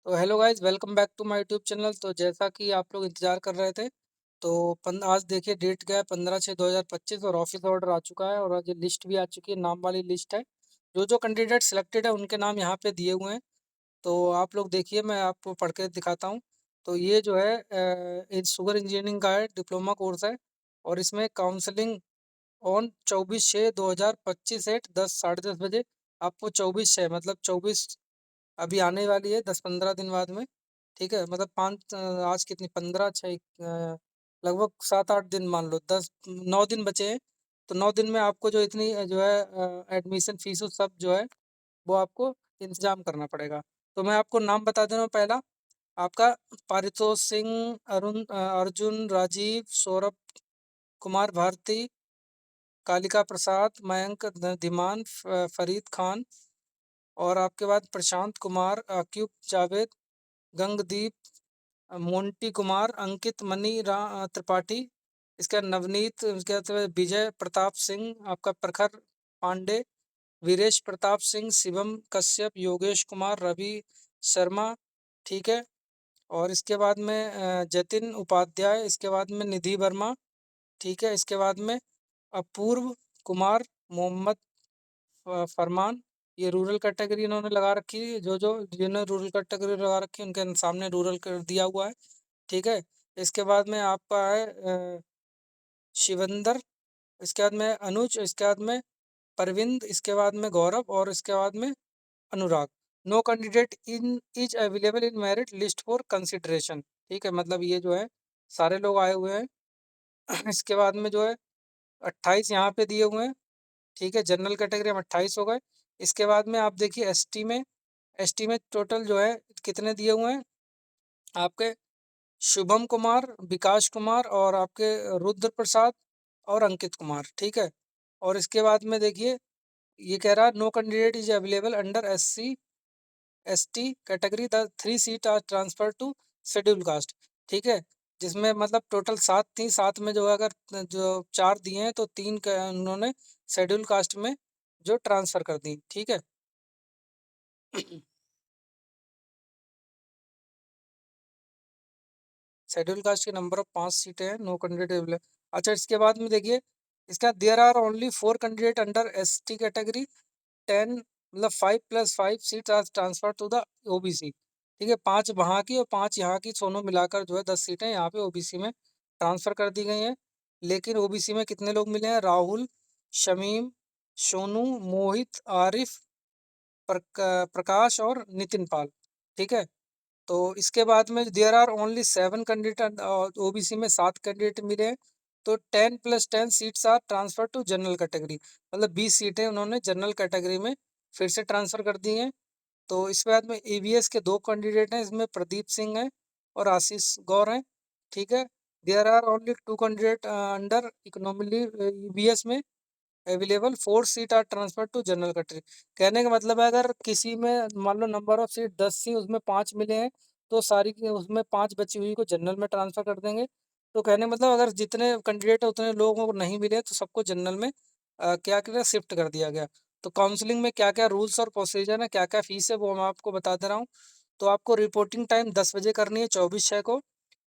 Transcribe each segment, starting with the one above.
तो hello guys, welcome back to my YouTube channel. तो जैसा कि आप लोग इंतजार कर रहे थे, तो आज देखिए डेट क्या है, 15/6/2025 और ऑफिस ऑर्डर आ चुका है और आज लिस्ट भी आ चुकी है, नाम वाली लिस्ट है। जो जो कैंडिडेट सिलेक्टेड है उनके नाम यहाँ पे दिए हुए हैं। तो आप लोग देखिए, मैं आपको पढ़ के दिखाता हूँ। तो ये जो है शुगर इंजीनियरिंग का है, डिप्लोमा कोर्स है और इसमें काउंसलिंग ऑन 24/6/2025 एट 10 साढ़े 10 बजे। आपको 24/6 मतलब 24 अभी आने वाली है, 10-15 दिन बाद में। ठीक है, मतलब आज कितनी 15/6 लगभग 7-8 दिन, मान लो 10-9 दिन बचे हैं। तो 9 दिन में आपको जो इतनी जो है एडमिशन फीस सब जो है वो आपको इंतजाम करना पड़ेगा। तो मैं आपको नाम बता दे रहा हूँ। पहला आपका पारितोष सिंह, अर्जुन, राजीव, सौरभ कुमार भारती, कालिका प्रसाद, मयंक धीमान, फरीद खान। और आपके बाद प्रशांत कुमार, अक्यूब जावेद, गंगदीप, मोंटी कुमार, अंकित मनी त्रिपाठी। इसका नवनीत, उसके बाद विजय प्रताप सिंह, आपका प्रखर पांडे, वीरेश प्रताप सिंह, शिवम कश्यप, योगेश कुमार, रवि शर्मा। ठीक है। और इसके बाद में जतिन उपाध्याय, इसके बाद में निधि वर्मा। ठीक है। इसके बाद में अपूर्व कुमार, मोहम्मद फरमान। ये रूरल कैटेगरी इन्होंने लगा रखी है। जो जिन्होंने रूरल कैटेगरी लगा रखी है उनके सामने रूरल कर दिया हुआ है। ठीक है। इसके बाद में आपका है शिवंदर, इसके बाद में अनुज, इसके बाद में परविंद, इसके बाद में गौरव और इसके बाद में Anurag. No candidate in is available in merit list for consideration. ठीक है, मतलब ये जो है सारे लोग आए हुए हैं। इसके बाद में जो है 28 यहाँ पे दिए हुए हैं। ठीक है, जनरल कैटेगरी में 28 हो गए। इसके बाद में आप देखिए एसटी में टोटल जो है कितने दिए हुए हैं आपके, शुभम कुमार, विकास कुमार और आपके रुद्र प्रसाद और अंकित कुमार। ठीक है। और इसके बाद में देखिए, ये कह रहा है no candidate is available under ST category, the 3 seat are transfer to schedule caste. ठीक है, जिसमें मतलब टोटल 7 थी, 7 में जो है अगर जो 4 दिए हैं तो 3 उन्होंने शेड्यूल कास्ट में जो ट्रांसफर कर दी। ठीक है। शेड्यूल कास्ट के नंबर ऑफ 5 सीटें हैं, नो कैंडिडेट अवेलेबल। अच्छा, इसके बाद में देखिए, इसका there are only 4 candidate under ST category, 10 मतलब 5 + 5 seats are transfer to the OBC. ठीक है, 5 वहाँ की और 5 यहाँ की, दोनों मिलाकर जो है 10 सीटें यहाँ पे ओबीसी में ट्रांसफर कर दी गई हैं। लेकिन ओबीसी में कितने लोग मिले हैं, राहुल, शमीम, सोनू, मोहित, आरिफ, प्रकाश और नितिन पाल। ठीक है। तो इसके बाद में there are only 7 candidate, OBC में 7 कैंडिडेट मिले हैं। तो 10 + 10 seats are transfer to general category, मतलब 20 सीटें उन्होंने जनरल कैटेगरी में फिर से ट्रांसफर कर दी हैं। तो इसके बाद में ईवीएस के 2 कैंडिडेट हैं, इसमें प्रदीप सिंह हैं और आशीष गौर हैं। ठीक है। There are only 2 candidate under economically ईवीएस में अवेलेबल, 4 seat are transfer to general category. कहने का मतलब है, अगर किसी में मान लो नंबर ऑफ सीट 10 थी, उसमें 5 मिले हैं, तो सारी की उसमें 5 बची हुई को जनरल में ट्रांसफर कर देंगे। तो कहने का मतलब, अगर जितने कैंडिडेट है उतने लोगों को नहीं मिले तो सबको जनरल में क्या क्या शिफ्ट कर दिया गया। तो काउंसलिंग में क्या क्या रूल्स और प्रोसीजर है, क्या क्या फीस है, वो मैं आपको बता दे रहा हूँ। तो आपको रिपोर्टिंग टाइम 10 बजे करनी है, 24/6 को।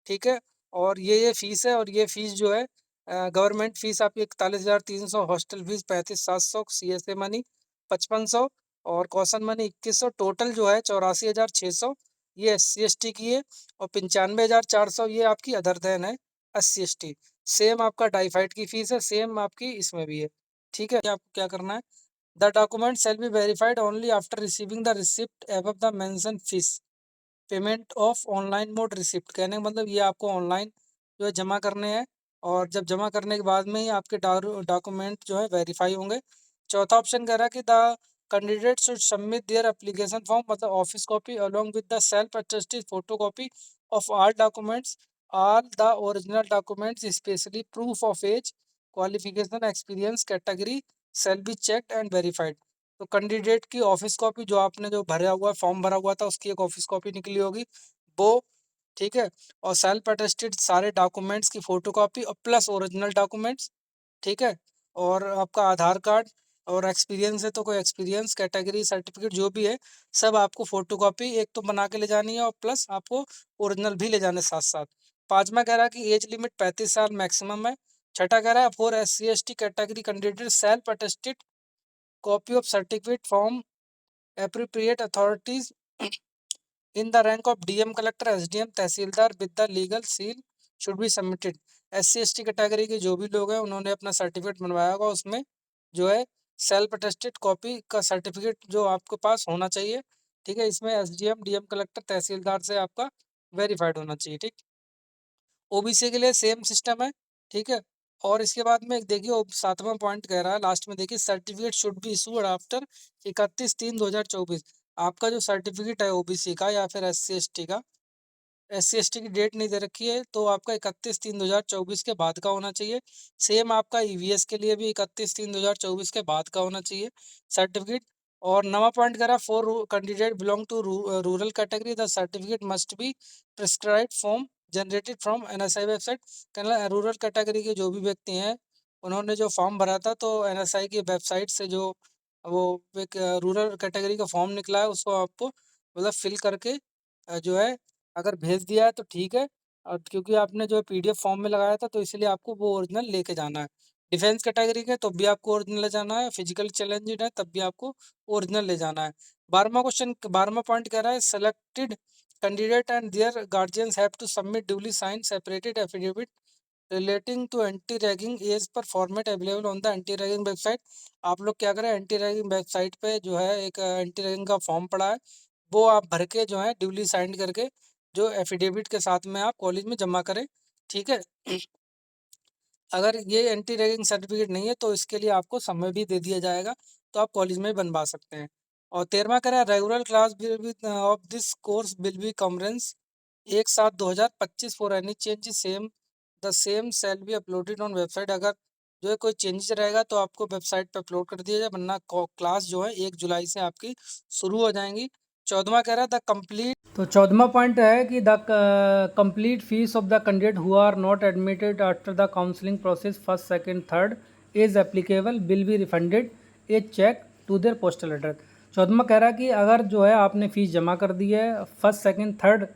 ठीक है। और ये फीस है, और ये फीस जो है गवर्नमेंट फीस आपकी 41,300, हॉस्टल फीस 35,700, सीएसए मनी 5500 और कॉशन मनी 2100। टोटल जो है 84,600 ये SC ST की है। और 95,400 ये आपकी अदर देन है, SC ST। सेम आपका डाइफाइड की फीस है, सेम आपकी इसमें भी है। ठीक है। आपको क्या करना है, the document shall be verified only after receiving the receipt above the mention fees, payment of online mode receipt. कहने का मतलब, ये आपको ऑनलाइन जो है जमा करने हैं, और जब जमा करने के बाद में ही आपके डॉक्यूमेंट जो है वेरीफाई होंगे। चौथा ऑप्शन कह रहा है कि the candidate should submit their application form, मतलब office copy along with the self attested photocopy of all documents, all the original documents specially proof of age, qualification, experience category shall be checked and verified. तो candidate की office copy, जो आपने जो भरा हुआ form भरा हुआ था उसकी एक ऑफिस कॉपी निकली होगी वो। ठीक है। और सेल्फ अटेस्टेड सारे डॉक्यूमेंट्स की फोटो कॉपी और प्लस ओरिजिनल डॉक्यूमेंट्स। ठीक है। और आपका आधार कार्ड, और एक्सपीरियंस है तो कोई एक्सपीरियंस कैटेगरी सर्टिफिकेट जो भी है सब आपको फोटोकॉपी एक तो बना के ले जानी है और प्लस आपको ओरिजिनल भी ले जाने साथ साथ। पांचवा कह रहा है कि एज लिमिट 35 साल मैक्सिमम है। छठा कह रहा है for SC ST category candidate self attested copy of certificate from appropriate authorities in the rank of DM collector SDM tehsildar with the legal seal should be submitted. SC ST category के जो भी लोग हैं उन्होंने अपना certificate बनवाया होगा उसमें जो है सेल्फ अटेस्टेड कॉपी का सर्टिफिकेट जो आपके पास होना चाहिए। ठीक है, इसमें SDM DM कलेक्टर तहसीलदार से आपका वेरीफाइड होना चाहिए। ठीक, ओबीसी के लिए सेम सिस्टम है। ठीक है, और इसके बाद में देखिए सातवां पॉइंट कह रहा है लास्ट में, देखिए certificate should be issued after 31/3/2024। आपका जो सर्टिफिकेट है ओबीसी का या फिर SC ST का, SC ST की डेट नहीं दे रखी है तो आपका 31/3/2024 के बाद का होना चाहिए। सेम आपका EVS के लिए भी 31/3/2024 के बाद का होना चाहिए सर्टिफिकेट। और नवा पॉइंट कह रहा है for candidate belong to rural category the certificate must be prescribe form generated from NSI website. कहना रूरल कैटेगरी के जो भी व्यक्ति हैं उन्होंने जो फॉर्म भरा था तो NSI की वेबसाइट से जो वो एक रूरल कैटेगरी का फॉर्म निकला है उसको आपको मतलब फिल करके जो है अगर भेज दिया है तो ठीक है। और क्योंकि आपने जो है PDF फॉर्म में लगाया था तो इसलिए आपको वो ओरिजिनल लेके जाना है। डिफेंस कैटेगरी के तब भी आपको ओरिजिनल ले जाना है, फिजिकल चैलेंज्ड है तब भी आपको ओरिजिनल ले जाना है। 12वां पॉइंट कह रहा है selected candidate and their guardians have to submit duly sign separated affidavit relating to anti ragging as per format available on the anti ragging website. आप लोग क्या करें, एंटी रैगिंग वेबसाइट पे जो है एक एंटी रैगिंग का फॉर्म पड़ा है वो आप भर के जो है ड्यूली साइन करके जो एफिडेविट के साथ में आप कॉलेज में जमा करें। ठीक है, अगर ये एंटी रैगिंग सर्टिफिकेट नहीं है तो इसके लिए आपको समय भी दे दिया जाएगा तो आप कॉलेज में बनवा सकते हैं। और 13वां कह रहा है regular class of this course will be commence 1/7/2025 for any change same the same shall be uploaded on website. अगर जो है कोई चेंजेस रहेगा तो आपको वेबसाइट पे अपलोड कर दिया जाए, वरना क्लास जो है 1 जुलाई से आपकी शुरू हो जाएंगी। 14वां कह रहा है द कंप्लीट, तो 14वां पॉइंट है कि the complete fees of the candidate who are not admitted after the counselling process first second third is applicable will be refunded a cheque to their postal address. 14वां कह रहा है कि अगर जो है आपने फ़ीस जमा कर दी है, फर्स्ट सेकंड थर्ड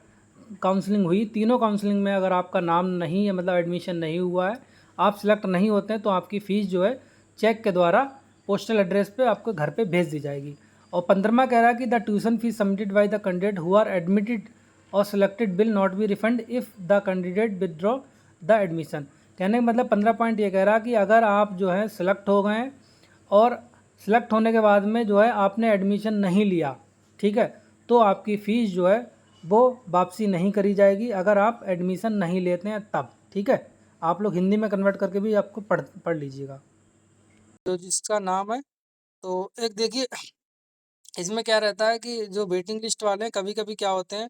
काउंसलिंग हुई, तीनों काउंसलिंग में अगर आपका नाम नहीं है मतलब एडमिशन नहीं हुआ है, आप सिलेक्ट नहीं होते हैं तो आपकी फ़ीस जो है चेक के द्वारा पोस्टल एड्रेस पे आपको घर पे भेज दी जाएगी। और 15वां कह रहा है कि the tuition fees submitted by the candidate who are admitted और selected will not be refund if the candidate withdraw the admission. कहने का मतलब 15 पॉइंट ये कह रहा है कि अगर आप जो है सिलेक्ट हो गए हैं और सिलेक्ट होने के बाद में जो है आपने एडमिशन नहीं लिया, ठीक है, तो आपकी फ़ीस जो है वो वापसी नहीं करी जाएगी अगर आप एडमिशन नहीं लेते हैं तब। ठीक है, आप लोग हिंदी में कन्वर्ट करके भी आपको पढ़ लीजिएगा जो जिसका नाम है। तो एक देखिए इसमें क्या रहता है कि जो वेटिंग लिस्ट वाले हैं कभी कभी क्या होते हैं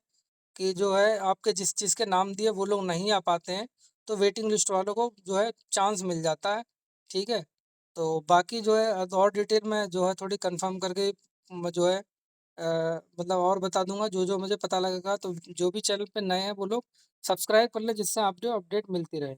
कि जो है आपके जिस चीज़ के नाम दिए वो लोग नहीं आ पाते हैं तो वेटिंग लिस्ट वालों को जो है चांस मिल जाता है। ठीक है, तो बाकी जो है और डिटेल में जो है थोड़ी कंफर्म करके जो है मतलब और बता दूंगा जो जो मुझे पता लगेगा। तो जो भी चैनल पे नए हैं वो लोग सब्सक्राइब कर ले जिससे आप जो अपडेट मिलती रहे।